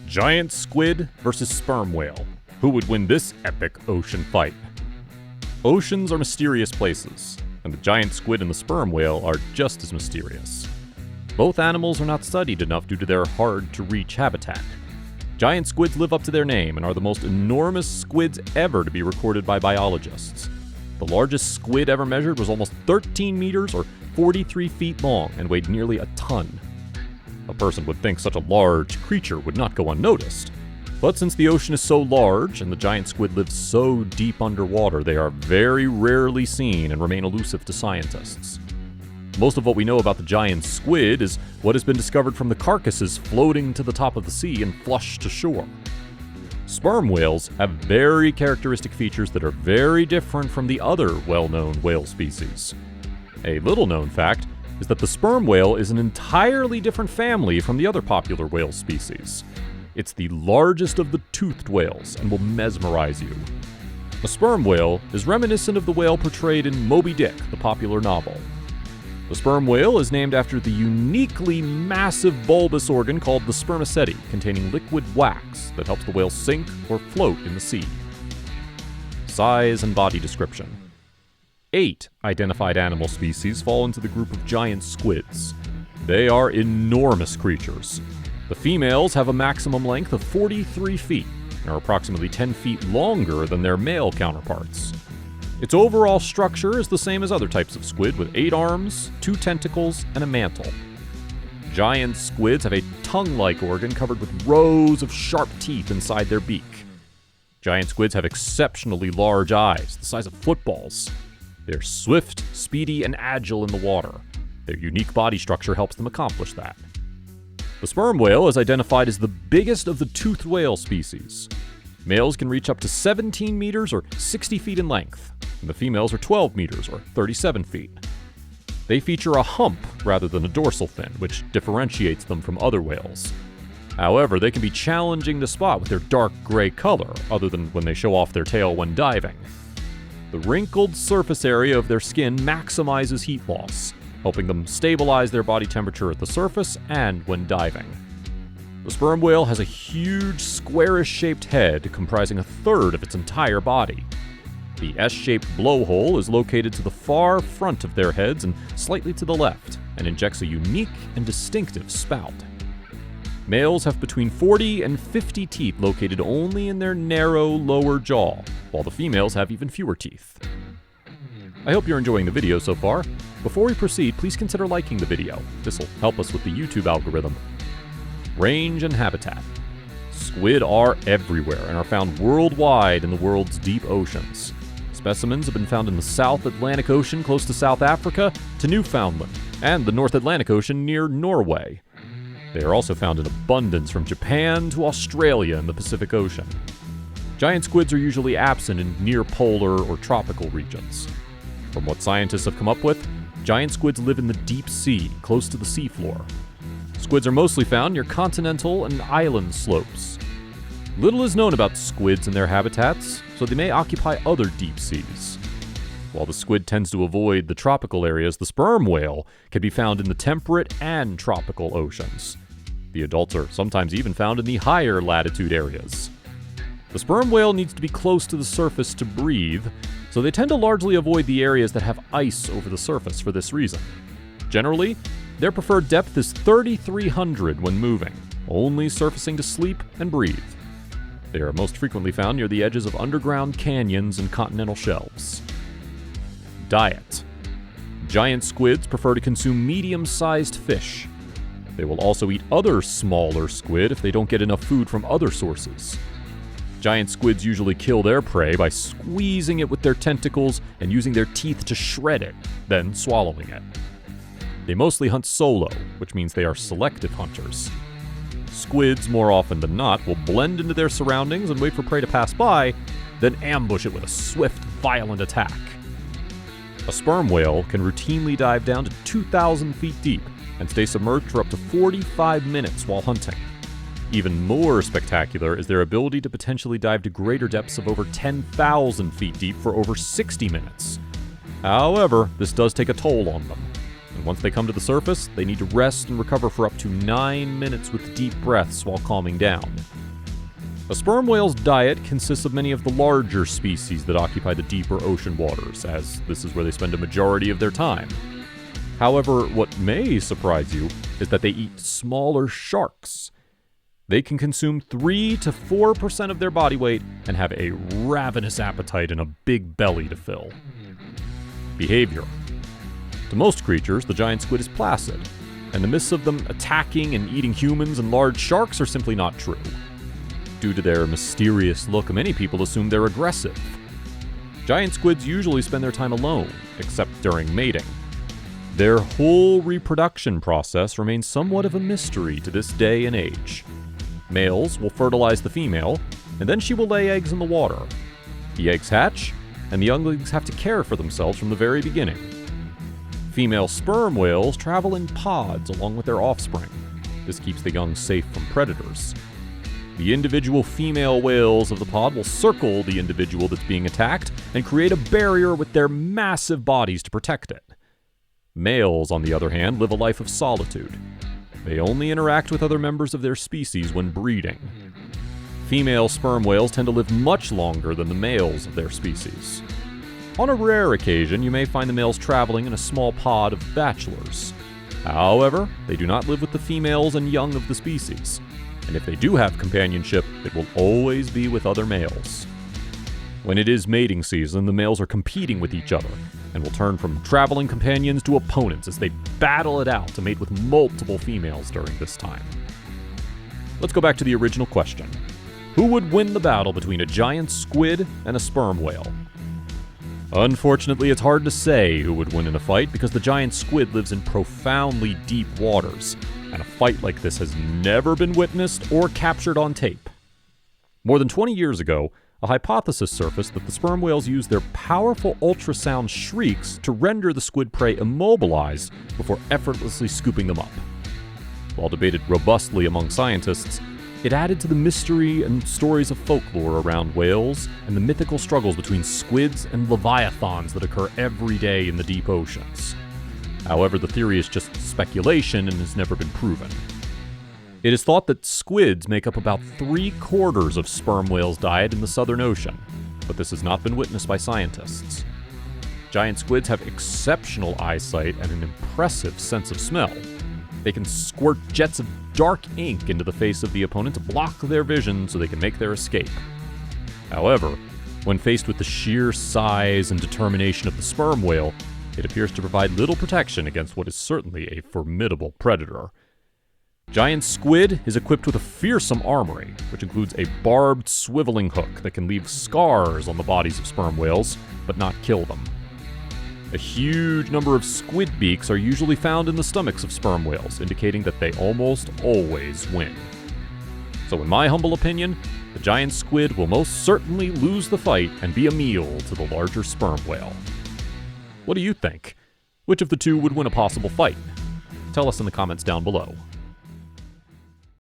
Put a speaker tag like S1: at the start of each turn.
S1: Giant squid versus sperm whale. Who would win this epic ocean fight? Oceans are mysterious places, and the giant squid and the sperm whale are just as mysterious. Both animals are not studied enough due to their hard-to-reach habitat. Giant squids live up to their name and are the most enormous squids ever to be recorded by biologists. The largest squid ever measured was almost 13 meters or 43 feet long and weighed nearly a ton. A person would think such a large creature would not go unnoticed. But since the ocean is so large and the giant squid lives so deep underwater, they are very rarely seen and remain elusive to scientists. Most of what we know about the giant squid is what has been discovered from the carcasses floating to the top of the sea and flushed to shore. Sperm whales have very characteristic features that are very different from the other well-known whale species. A little-known fact is that the sperm whale is an entirely different family from the other popular whale species. It's the largest of the toothed whales and will mesmerize you. A sperm whale is reminiscent of the whale portrayed in Moby Dick, the popular novel. The sperm whale is named after the uniquely massive bulbous organ called the spermaceti, containing liquid wax that helps the whale sink or float in the sea. Size and body description. 8 identified animal species fall into the group of giant squids. They are enormous creatures. The females have a maximum length of 43 feet and are approximately 10 feet longer than their male counterparts. Its overall structure is the same as other types of squid, with 8 arms, 2 tentacles, and a mantle. Giant squids have a tongue-like organ covered with rows of sharp teeth inside their beak. Giant squids have exceptionally large eyes, the size of footballs. They're swift, speedy, and agile in the water. Their unique body structure helps them accomplish that. The sperm whale is identified as the biggest of the toothed whale species. Males can reach up to 17 meters or 60 feet in length, and the females are 12 meters or 37 feet. They feature a hump rather than a dorsal fin, which differentiates them from other whales. However, they can be challenging to spot with their dark gray color, other than when they show off their tail when diving. The wrinkled surface area of their skin maximizes heat loss, helping them stabilize their body temperature at the surface and when diving. The sperm whale has a huge squarish-shaped head comprising a third of its entire body. The S-shaped blowhole is located to the far front of their heads and slightly to the left, and injects a unique and distinctive spout. Males have between 40 and 50 teeth located only in their narrow lower jaw, while the females have even fewer teeth. I hope you're enjoying the video so far. Before we proceed, please consider liking the video. This will help us with the YouTube algorithm. Range and habitat. Squid are everywhere and are found worldwide in the world's deep oceans. Specimens have been found in the South Atlantic Ocean close to South Africa to Newfoundland, and the North Atlantic Ocean near Norway. They are also found in abundance from Japan to Australia in the Pacific Ocean. Giant squids are usually absent in near polar or tropical regions. From what scientists have come up with, giant squids live in the deep sea, close to the seafloor. Squids are mostly found near continental and island slopes. Little is known about squids and their habitats, so they may occupy other deep seas. While the squid tends to avoid the tropical areas, the sperm whale can be found in the temperate and tropical oceans. The adults are sometimes even found in the higher latitude areas. The sperm whale needs to be close to the surface to breathe, so they tend to largely avoid the areas that have ice over the surface for this reason. Generally, their preferred depth is 3,300 when moving, only surfacing to sleep and breathe. They are most frequently found near the edges of underground canyons and continental shelves. Diet. Giant squids prefer to consume medium-sized fish. They will also eat other smaller squid if they don't get enough food from other sources. Giant squids usually kill their prey by squeezing it with their tentacles and using their teeth to shred it, then swallowing it. They mostly hunt solo, which means they are selective hunters. Squids, more often than not, will blend into their surroundings and wait for prey to pass by, then ambush it with a swift, violent attack. A sperm whale can routinely dive down to 2,000 feet deep and stay submerged for up to 45 minutes while hunting. Even more spectacular is their ability to potentially dive to greater depths of over 10,000 feet deep for over 60 minutes. However, this does take a toll on them. And once they come to the surface, they need to rest and recover for up to 9 minutes with deep breaths while calming down. A sperm whale's diet consists of many of the larger species that occupy the deeper ocean waters, as this is where they spend a majority of their time. However, what may surprise you is that they eat smaller sharks. They can consume 3 to 4% of their body weight and have a ravenous appetite and a big belly to fill. Behavior. To most creatures, the giant squid is placid, and the myths of them attacking and eating humans and large sharks are simply not true. Due to their mysterious look, many people assume they're aggressive. Giant squids usually spend their time alone, except during mating. Their whole reproduction process remains somewhat of a mystery to this day and age. Males will fertilize the female, and then she will lay eggs in the water. The eggs hatch, and the younglings have to care for themselves from the very beginning. Female sperm whales travel in pods along with their offspring. This keeps the young safe from predators. The individual female whales of the pod will circle the individual that's being attacked and create a barrier with their massive bodies to protect it. Males, on the other hand, live a life of solitude. They only interact with other members of their species when breeding. Female sperm whales tend to live much longer than the males of their species. On a rare occasion, you may find the males traveling in a small pod of bachelors. However, they do not live with the females and young of the species. And if they do have companionship, it will always be with other males. When it is mating season, the males are competing with each other, and will turn from traveling companions to opponents as they battle it out to mate with multiple females during this time. Let's go back to the original question. Who would win the battle between a giant squid and a sperm whale? Unfortunately, it's hard to say who would win in a fight because the giant squid lives in profoundly deep waters, and a fight like this has never been witnessed or captured on tape. More than 20 years ago, a hypothesis surfaced that the sperm whales use their powerful ultrasound shrieks to render the squid prey immobilized before effortlessly scooping them up. While debated robustly among scientists, it added to the mystery and stories of folklore around whales and the mythical struggles between squids and leviathans that occur every day in the deep oceans. However, the theory is just speculation and has never been proven. It is thought that squids make up about 3/4 of sperm whales' diet in the Southern Ocean, but this has not been witnessed by scientists. Giant squids have exceptional eyesight and an impressive sense of smell. They can squirt jets of dark ink into the face of the opponent to block their vision so they can make their escape. However, when faced with the sheer size and determination of the sperm whale, it appears to provide little protection against what is certainly a formidable predator. Giant squid is equipped with a fearsome armory, which includes a barbed swiveling hook that can leave scars on the bodies of sperm whales, but not kill them. A huge number of squid beaks are usually found in the stomachs of sperm whales, indicating that they almost always win. So in my humble opinion, the giant squid will most certainly lose the fight and be a meal to the larger sperm whale. What do you think? Which of the two would win a possible fight? Tell us in the comments down below.